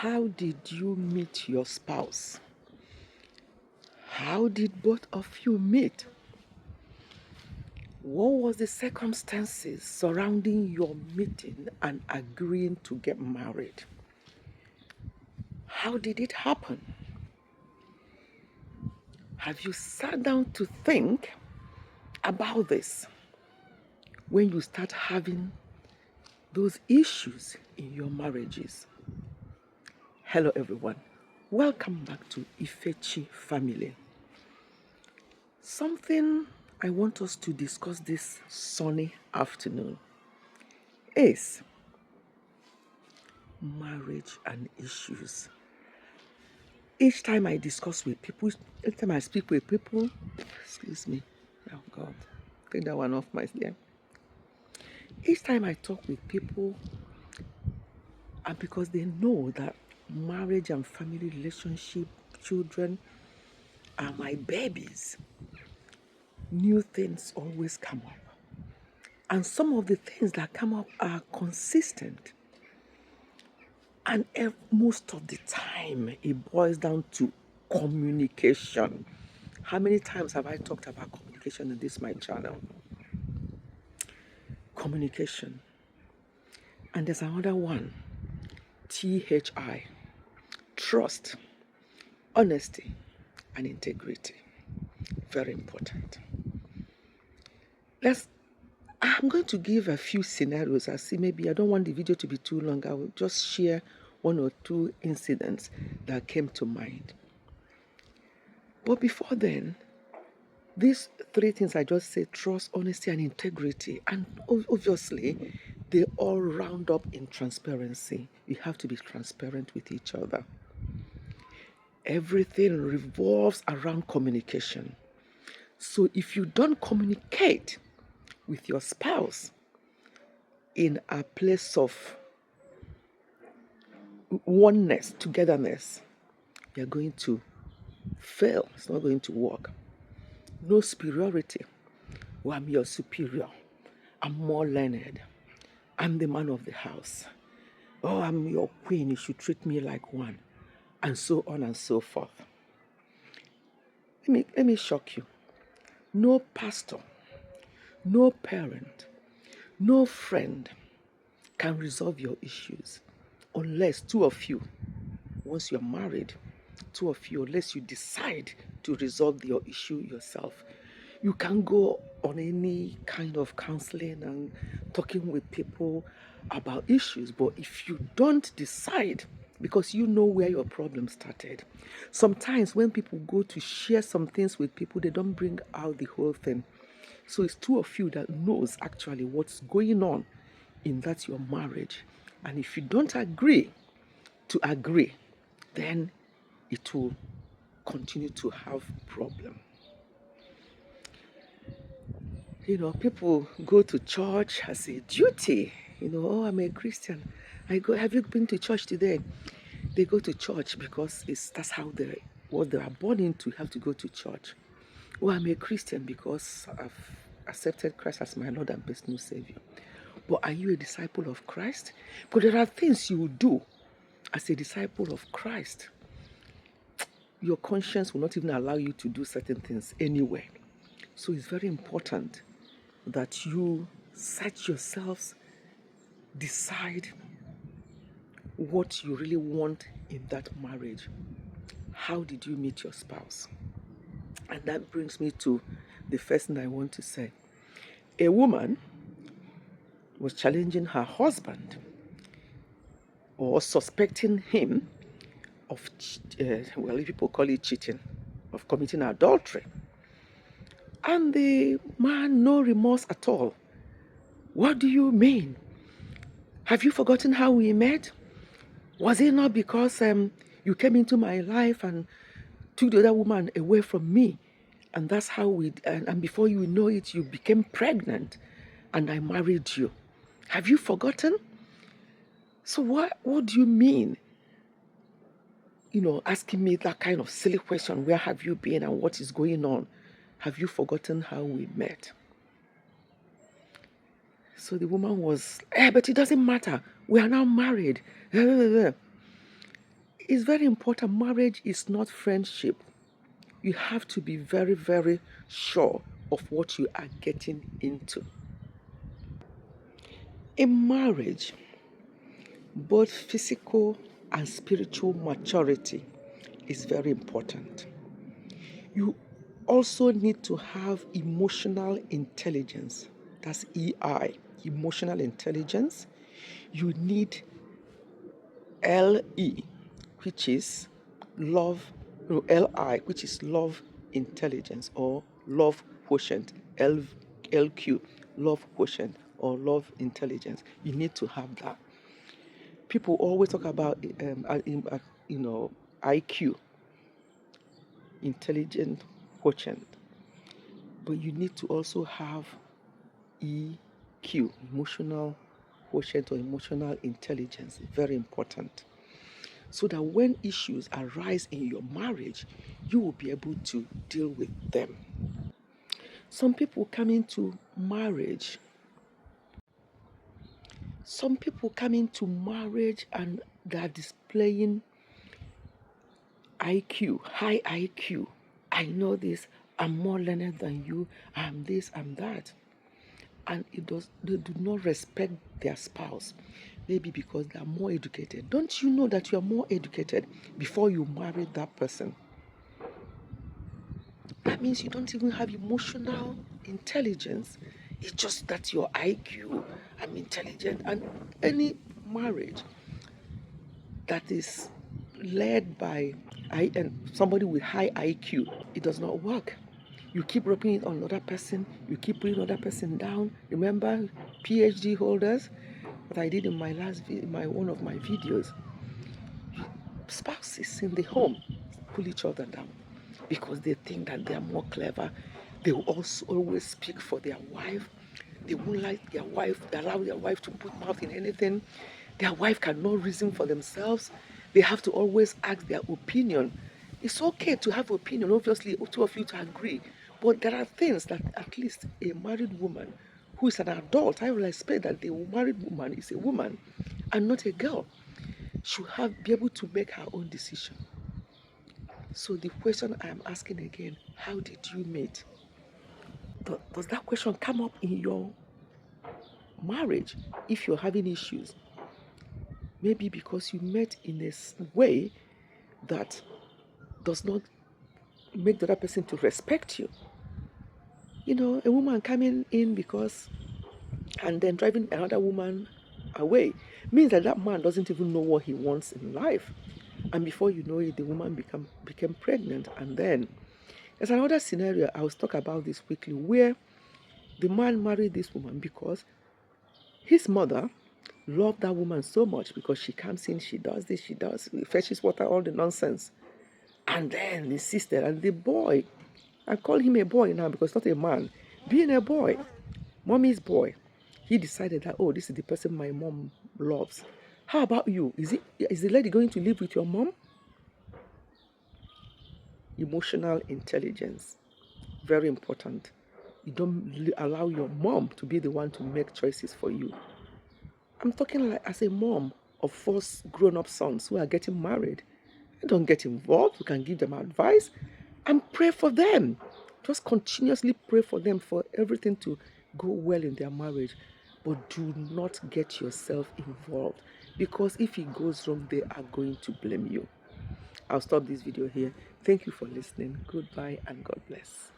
How did you meet your spouse? How did both of you meet? What was the circumstances surrounding your meeting and agreeing to get married? How did it happen? Have you sat down to think about this when you start having those issues in your marriages? Hello everyone, welcome back to Ifechi Family. Something I want us to discuss this sunny afternoon is marriage and issues. Each time I discuss with people, each time I speak with people, excuse me, oh God, take that one off my ear. Each time I talk with people, and because they know that marriage and family relationship, children are my babies, new things always come up. And some of the things that come up are consistent. And most of the time, it boils down to communication. How many times have I talked about communication in this my channel? Communication. And there's another one, THI, trust, honesty, and integrity. Very important. I'm going to give a few scenarios. I see maybe I don't want the video to be too long. I will just share one or two incidents that came to mind. But before then, these three things I just said, trust, honesty, and integrity, and obviously, they all round up in transparency. You have to be transparent with each other. Everything revolves around communication. So if you don't communicate with your spouse in a place of oneness, togetherness, you're going to fail. It's not going to work. No superiority. Well, I'm your superior. I'm more learned. I'm the man of the house. Oh, I'm your queen. You should treat me like one. And so on and so forth. Let me shock you. No pastor, no parent, no friend can resolve your issues unless two of you, once you're married, two of you, unless you decide to resolve your issue yourself. You can go on any kind of counseling and talking with people about issues, but if you don't decide, because you know where your problem started. Sometimes when people go to share some things with people, they don't bring out the whole thing. So it's two of you that knows actually what's going on in that your marriage. And if you don't agree to agree, then it will continue to have problem. You know, people go to church as a duty. You know, oh, I'm a Christian. Have you been to church today? They go to church because that's how what they are born into, have to go to church. Oh, I'm a Christian because I've accepted Christ as my Lord and personal Savior. But are you a disciple of Christ? Because there are things you will do as a disciple of Christ. Your conscience will not even allow you to do certain things anyway. So it's very important that you search yourselves, decide what you really want in that marriage. How did you meet your spouse? And that brings me to the first thing I want to say. A woman was challenging her husband or suspecting him of, people call it cheating, of committing adultery. And the man, no remorse at all. What do you mean? Have you forgotten how we met? Was it not because you came into my life and took the other woman away from me? And that's how and before you know it, you became pregnant and I married you. Have you forgotten? So what do you mean? You know, asking me that kind of silly question, where have you been and what is going on? Have you forgotten how we met? So the woman was, but it doesn't matter. We are now married. It's very important. Marriage is not friendship. You have to be very, very sure of what you are getting into. In marriage, both physical and spiritual maturity is very important. You also need to have emotional intelligence. That's EI, emotional intelligence. You need LE, which is love, no, LI, which is love intelligence or love quotient, LQ, love quotient or love intelligence. You need to have that. People always talk about, IQ, intelligent quotient, but you need to also have EQ, emotional quotient or emotional intelligence. Very important. So that when issues arise in your marriage, you will be able to deal with them. Some people come into marriage. Some people come into marriage and they're displaying IQ, high IQ. I know this, I'm more learned than you, I'm this, I'm that. And they do not respect their spouse. Maybe because they are more educated. Don't you know that you are more educated before you marry that person? That means you don't even have emotional intelligence. It's just that your IQ, I'm intelligent. And any marriage that is led by somebody with high IQ, it does not work. You keep rubbing it on another person, you keep putting another person down. Remember PhD holders that I did in my one of my videos. Spouses in the home pull each other down because they think that they are more clever. They will also always speak for their wife. They won't like their wife, they allow their wife to put mouth in anything. Their wife cannot reason for themselves. They have to always ask their opinion. It's okay to have opinion, obviously, two of you to agree. But there are things that at least a married woman who is an adult, I will expect that the married woman is a woman and not a girl, should be able to make her own decision. So the question I am asking again, how did you meet? Does that question come up in your marriage if you're having issues? Maybe because you met in a way that does not make the other person to respect you. You know, a woman coming in and then driving another woman away means that that man doesn't even know what he wants in life. And before you know it, the woman became pregnant. And then there's another scenario, I will talk about this quickly, where the man married this woman because his mother loved that woman so much because she comes in, she does this, she does, fetches water, all the nonsense. And then the sister and the boy, I call him a boy now because not a man, being a boy, mommy's boy, he decided that, oh, this is the person my mom loves. How about you? Is the lady going to live with your mom? Emotional intelligence, very important. You don't allow your mom to be the one to make choices for you. I'm talking like as a mom of 4 grown-up sons who are getting married. Don't get involved. You can give them advice and pray for them. Just continuously pray for them for everything to go well in their marriage. But do not get yourself involved, because if it goes wrong, they are going to blame you. I'll stop this video here. Thank you for listening. Goodbye and God bless.